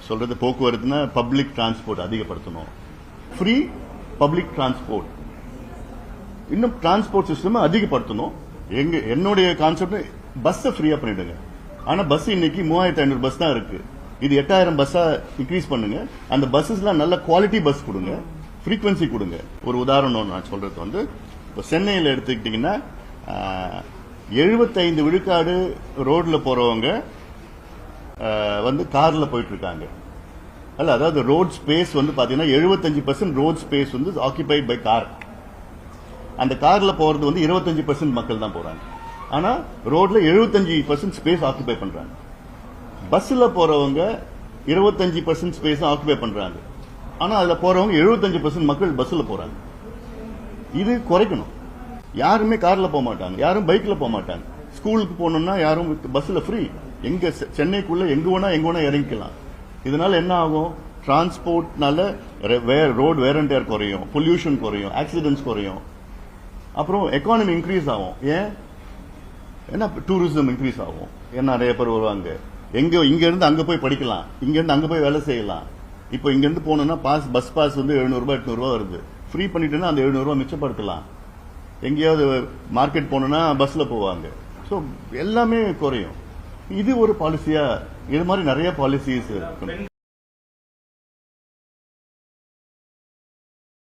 சொல்றது போக்குவரத்துனா public transport அதிகப்படுத்தணும். Free public transport, இன்னும் டிரான்ஸ்போர்ட் சிஸ்டம் அதிகப்படுத்தணும். என்னுடைய கான்செப்ட் பஸ் ஃப்ரீயா பண்ணிடுங்க. ஆனா பஸ் இன்னைக்கு 3500 பஸ் தான் இருக்கு. இது 8000 பஸ்ஸா இன்க்ரீஸ் பண்ணுங்க. அந்த பஸ்ஸஸ்லாம் நல்ல குவாலிட்டி பஸ் கொடுங்க, ஃப்ரீக்வன்சி கொடுங்க. ஒரு உதாரணம் நான் சொல்றது வந்து, இப்போ சென்னையில் எடுத்துக்கிட்டீங்கன்னா 75 விழுக்காடு ரோட்ல போறவங்க வந்து கார்ல போயிட்டு இருக்காங்க. அல்ல, அதாவது ரோட் ஸ்பேஸ் வந்து பாத்தீங்கன்னா 75% ரோட் ஸ்பேஸ் வந்து ஆக்கியபைட் பை கார். அந்த கார்ல போறது வந்து 25% மக்கள் தான் போறாங்க. ஆனா ரோட்ல 75% ஸ்பேஸ் ஆக்குபை பண்றாங்க. பஸ்ல போறவங்க 25% ஸ்பேஸ் ஆக்குபை பண்றாங்க. ஆனா அதுல போறவங்க 75% மக்கள் பஸ்ல போறாங்க. இது குறைக்கணும். யாருமே கார்ல போக மாட்டாங்க, யாரும் பைக்ல போக மாட்டாங்க. ஸ்கூலுக்கு போகணும்னா யாரும் பஸ்ல ஃப்ரீ. எங்க சென்னைக்குள்ள எங்க வேணா இறங்கிக்கலாம். இதனால என்ன ஆகும்? டிரான்ஸ்போர்ட்னால ரோடு வேர் அண்ட் டேர் குறையும், பொல்யூஷன் குறையும், ஆக்சிடென்ட்ஸ் குறையும். அப்புறம் எக்கானமி இன்க்ரீஸ் ஆகும். ஏன்னா டூரிசம் இன்க்ரீஸ் ஆகும். ஏன்னா நிறைய பேர் வருவாங்க. இங்க இருந்து அங்க போய் படிக்கலாம், இங்க இருந்து அங்க போய் வேலை செய்யலாம். இப்போ இங்க இருந்து போனோம்னா பஸ் பாஸ் வந்து 700 800 வருது. ஃப்ரீ பண்ணிட்டுன்னா அந்த 700 மிச்சப்படுத்தலாம். எங்கேயாவது மார்க்கெட் போனோம்னா பஸ்ல போவாங்க. ஸோ எல்லாமே குறையும். இது ஒரு பாலிசியா, இது மாதிரி நிறைய பாலிசிஸ் இருக்கு.